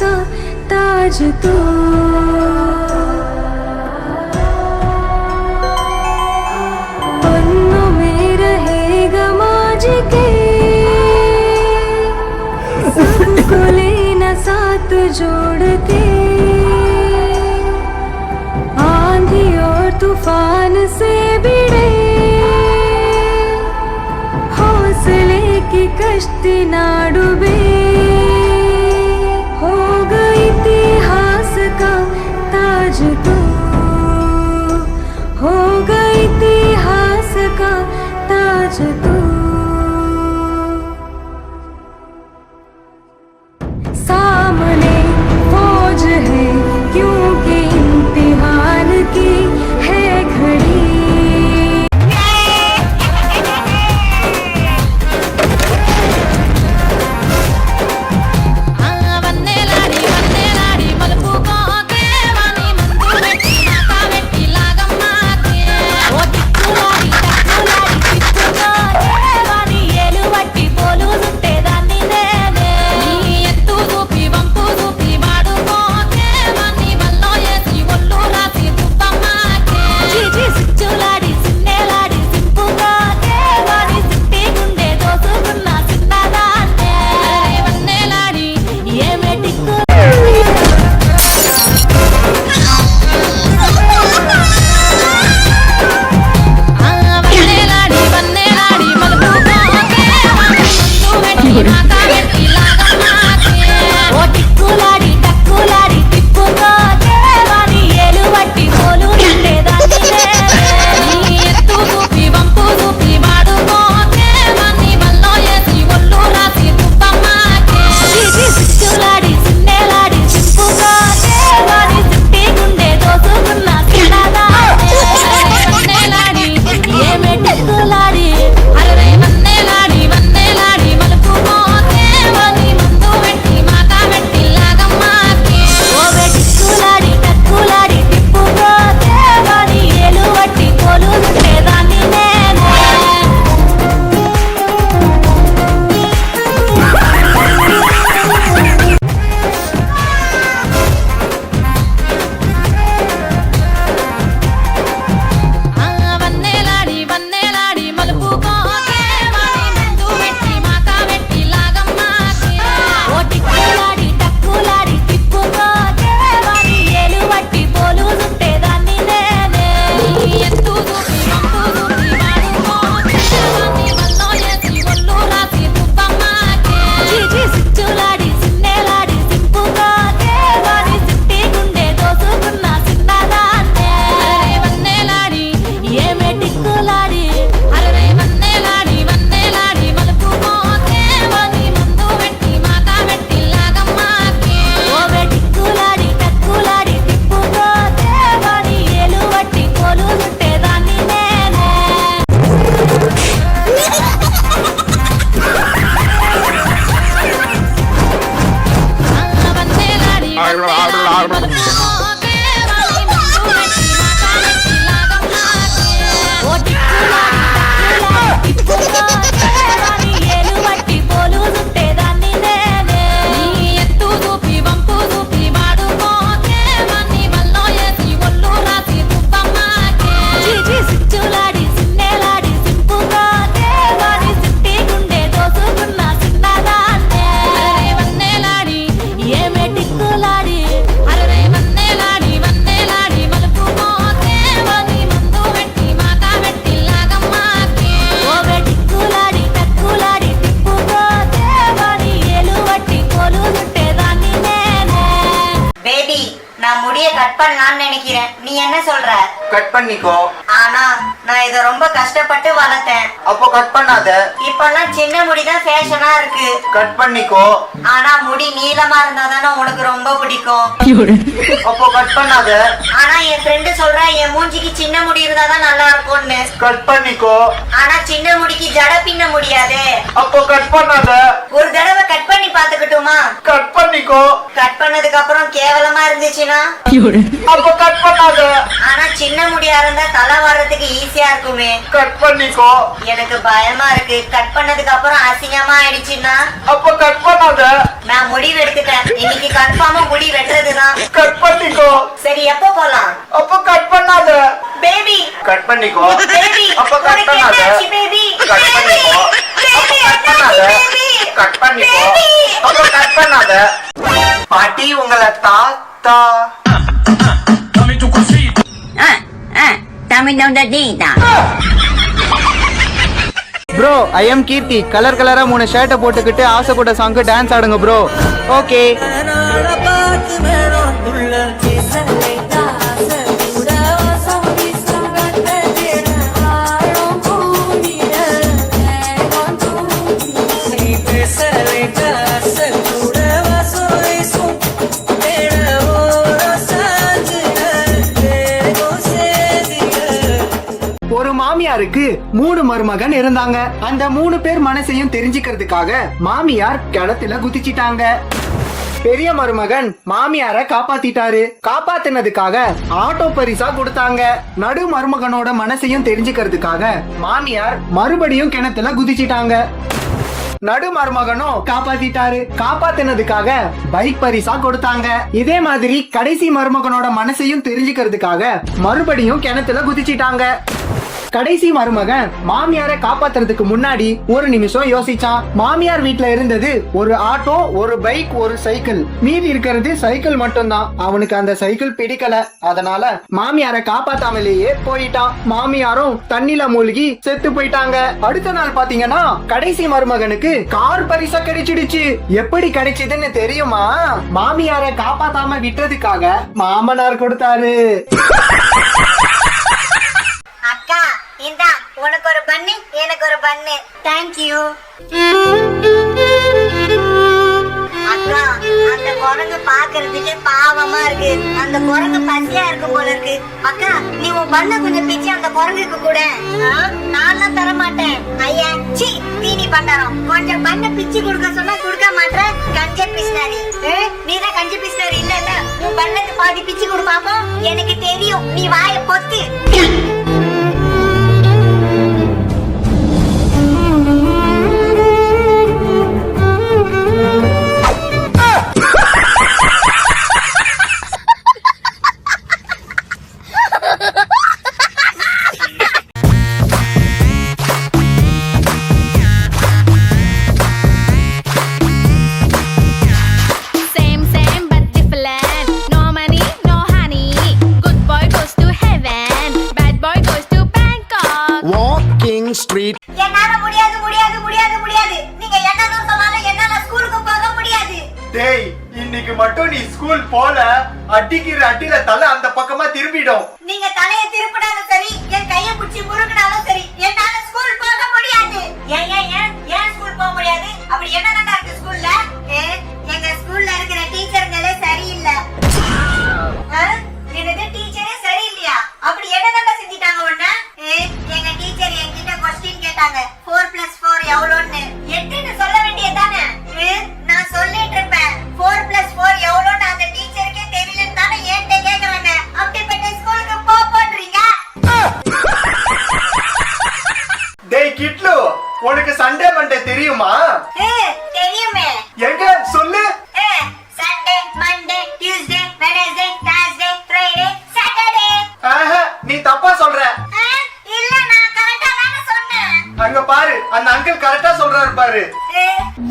का ताज तू, पन्नों में रहेगा माज के, सबको लेना साथ जोड़ के, आंधी और तूफान से भिड़े हौसले की कश्ती ना डूबे, होगा इतिहास का ताज तू, होगा इतिहास का ताज तू। सामने फौज है क्योंकि इम्तिहान की है घड़ी, நீ என்ன சொல்ற? கட் பண்ணிக்கோ. ஆனா நான் இத ரொம்ப கஷ்டப்பட்டு வளர்த்தேன். அப்போ கட் பண்ணாத. இப்பெல்லாம் சின்ன முடி தான் ஃபேஷனா இருக்கு. கட் பண்ணிக்கோ. ஆனா முடி நீளமா இருந்தா தானே உனக்கு ரொம்ப பிடிக்கும். அப்போ கட் பண்ணாத. ஆனா என் ஃப்ரெண்ட் சொல்றா என் மூஞ்சிக்கு சின்ன முடி இருந்தா தான் நல்லா இருக்கும்னு. கட் பண்ணிக்கோ. ஆனா சின்ன முடிக்கு ஜட பின்ன முடியாதே. அப்போ கட் பண்ணாத. ஒரு தடவை கட் பண்ணி பாத்துக்கட்டுமா? கட் பண்ணிக்கோ. பண்ணிக்கோ. கட் பண்ணதுக்கு அப்புறம் கேவலமா இருந்துச்சுன்னா அப்ப கட் பண்ணாத. ஆனா சின்ன முடியா இருந்தா தலை வர்றதுக்கு ஈஸியா இருக்குமே. கட் பண்ணிக்கோ. எனக்கு பயமா இருக்கு. கட் பண்ணதுக்கு அப்புறம் அசிங்கமா ஆயிடுச்சுன்னா அப்ப கட் பண்ணாத. நான் முடிவு எடுத்துட்டேன். இன்னைக்கு கன்ஃபார்மா முடி வெட்டுறதுதான். கட் பண்ணிக்கோ. சரி எப்போ போலாம்? அப்ப கட் பண்ணாத. பேபி கட் பண்ணிக்கோ. பேபி அப்ப கட் பண்ணாத. பேபி கட் பண்ணிக்கோ. அப்ப கட் பண்ணாத. கட் பண்ணிக்கோ. அப்ப கட் பண்ணாத. பாட்டி உங்களை தாத்தா. Bro I am Keerthi. Colour கலரா 3 ஷர்ட்டை போட்டுக்கிட்டு ஆசைப்பட்ட சாங்க்கு டான்ஸ் ஆடுங்க ப்ரோ. ஓகே. ஒரு மாமியாருக்கு 3 மருமகன் இருந்தாங்க. அந்த 3 பேர் மனசையும் தெரிஞ்சுக்கிறதுக்காக மாமியார் கிணத்துல குதிச்சிட்டாங்க. பெரிய மருமகன் மாமியார காப்பாத்திட்டாரு. காப்பாத்தினதுக்காக ஆட்டோ பரிசா கொடுத்தாங்க. நடு மருமகனோட மனசையும் தெரிஞ்சுக்கிறதுக்காக மாமியார் மறுபடியும் கிணத்துல குதிச்சிட்டாங்க. நடு மருமகனும் காப்பாத்திட்டாரு. காப்பாத்தினதுக்காக பைக் பரிசா கொடுத்தாங்க. இதே மாதிரி கடைசி மருமகனோட மனசையும் தெரிஞ்சுக்கிறதுக்காக மறுபடியும் கிணத்துல குதிச்சிட்டாங்க. கடைசி மருமகன் மாமியாரை காப்பாத்துறதுக்கு முன்னாடி ஒரு நிமிஷம் யோசிச்சான். மாமியார் வீட்ல இருந்தது ஒரு ஆட்டோ, ஒரு பைக், ஒரு சைக்கிள். மீதி இருக்கிறது சைக்கிள் மட்டும்தான். அவனுக்கு அந்த சைக்கிள் பிடிக்கல. அதனால மாமியாரை காப்பாத்தாமலேயே போயிட்டான். மாமியாரும் தண்ணில மூழ்கி செத்து போயிட்டாங்க. அடுத்த நாள் பாத்தீங்கன்னா கடைசி மருமகனுக்கு கார் பரிசா கிடைச்சிடுச்சு. எப்படி கிடைச்சதுன்னு தெரியுமா? மாமியாரை காப்பாத்தாம விட்டதுக்காக மாமனார் கொடுத்தாரு. அக்கா இந்தா உனக்கு ஒரு பண்ணு, எனக்கு ஒரு பண்ணு. Thank you. அக்கா அந்த குரங்கு பாக்குறதுக்கு பாவமா இருக்கு. அந்த குரங்கு பசியா இருக்கு போல இருக்கு. அக்கா நீ உன் பண்ண கொஞ்சம் பிச்சு அந்த குரங்குக்கு கூட. நான் தர மாட்டேன். ஐயா சி தீனி பண்டாரம். கொஞ்சம் பண்ண பிச்சு கொடுக்க சொன்னா கொடுக்க மாட்டேன். கஞ்ச பிஸ்னாரி. நீதான் கஞ்ச பிஸ்னாரி இல்ல இல்ல. உன் பண்ணக்கு பாதி பிச்சு கொடுப்பாமோ எனக்கு தெரியும். நீ வாய பொத்து. என்னால முடியாது முடியாது முடியாது முடியாது. நீங்க என்னதான் சொன்னாலும் என்னால ஸ்கூலுக்கு போக முடியாது. டேய் இன்னைக்கு மட்டும் நீ ஸ்கூல் போல அடிக்கிற அடியில தலை அந்த பக்கமா திரும்பிடும். நீங்க தலையை திருப்பினாலும் சரி, என் கையை பிடிச்சி முறுக்கினாலும் சரி, என்னால ஸ்கூல் போக முடியாது. ஏன் ஏன் ஏன் ஏன் ஸ்கூல் போக முடியாது? அப்படி என்னதான் இருக்கு ஸ்கூல்ல? எங்க ஸ்கூல்ல இருக்கிற டீச்சருங்களே சரியில்லை. என்னது டீச்சரே சரியில்லையா? அப்படி என்னதான் செஞ்சிட்டாங்க உன்ன? எங்க டீச்சர் என்கிட்ட கொஸ்டின் கேட்டாங்க. 4+4 எவ்வளோன்னு. 8ன்னு சொல்ல வேண்டியதானே? நான் சொல்லிட்டு இருப்பேன் 4+4 எவ்வளோன்னு. அந்த டீச்சருக்கே தெரியலன்னு தானே என்கிட்ட கேக்குறாங்க. அப்படிப்பட்ட ஸ்கூலுக்கு போறீங்க. டேய் கிட்லு உனக்கு சண்டே மண்டே தெரியுமா? தெரியுமே. எங்க சொல்லு. Sunday, Monday, Tuesday, Wednesday, Thursday, Friday, Saturday. நீ தப்பா சொல்ற. இல்ல நான் கரெக்ட்டா தான சொன்னேன். அங்க பாரு அந்த அங்கிள் கரெக்டா சொல்றாரு பாரு.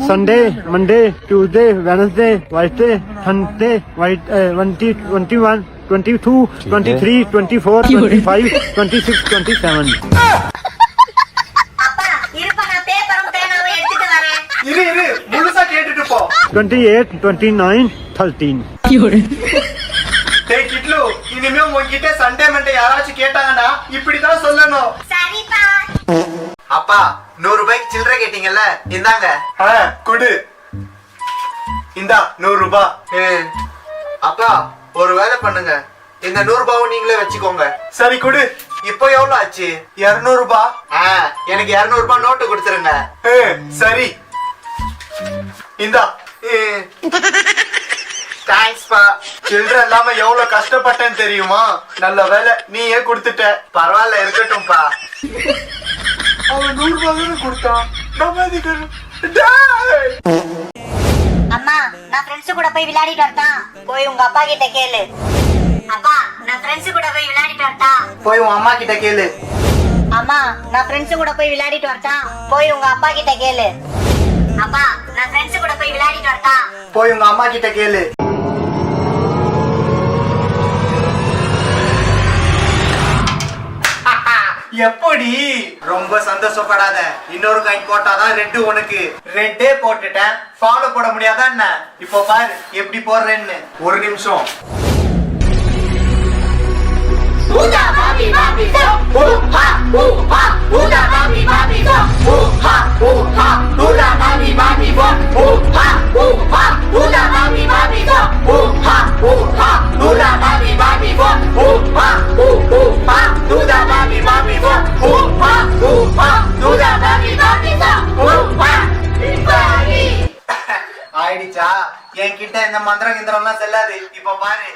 Sunday, Monday, Tuesday, Wednesday, Wednesday, Thursday, Wednesday, 21, 22, 23, 24, 25, 26, 27. அப்பா இருப்பா நான் பேப்பரும் பேனாவும் எடுத்துட்டு வரேன். இரு இரு முழுசா கேட்டுட்டு போ. 28, 29, 13. டேய் கிட்லு இனிமே உன்கிட்ட சண்டே மண்டே யாராச்சும் கேட்டாங்கன்னா இப்படிதான் சொல்லணும். சரிப்பா. அப்பா 100 ரூபாய்க்கு சில்லறை கேட்டீங்கல்ல, இந்தாங்க. குடு. இந்தா 100 ரூபாய். அப்பா ஒரு வேலை பண்ணுங்க, இந்த 100 ரூபாவும் நீங்களே வச்சுக்கோங்க. சரி குடு. இப்போ எவ்வளவு ஆச்சு? 200 ரூபாய். எனக்கு 200 ரூபாய் நோட்டு கொடுத்துருங்க. சரி இந்தா. தேங்க்ஸ் பா. சில்லற இல்லாம எவ்வளவு கஷ்டப்பட்டேன்னு தெரியுமா? நல்ல வேலை நீயே கொடுத்துட்ட. பரவாயில்ல, இருக்கட்டும்பா. அவன் 100 ரூபாய் கொடுத்தான். அம்மா, நான் ஃப்ரெண்ட்ஸ் கூட போய் விளையாடிட்டு வரேன். போய் உங்க அப்பா கிட்ட கேளு. அப்பா, நான் ஃப்ரெண்ட்ஸ் கூட போய் விளையாடிட்டு வரேன். போய் உன் அம்மா கிட்ட கேளு. அம்மா, நான் ஃப்ரெண்ட்ஸ் கூட போய் விளையாடிட்டு வரேன். போய் உங்க அப்பா கிட்ட கேளு. அப்பா, நான் ஃப்ரெண்ட்ஸ் கூட போய் விளையாடிட்டு வரேன். போய் உங்க அம்மா கிட்ட கேளு. எப்படி? ரொம்ப சந்தோஷப்படாத. இன்னொரு காயின் போட்டாதான் ரெண்டு உனக்கு. ரெண்டே போட்டுட்டேன். ஃபாலோ போட முடியாதா என்ன? இப்போ பாரு எப்படி போடுறேன்னு. ஒரு நிமிஷம். ஆயிடுச்சா? என்கிட்ட இந்த மந்திரம் கிந்திரம்லாம் செல்லாது. இப்ப பாரு.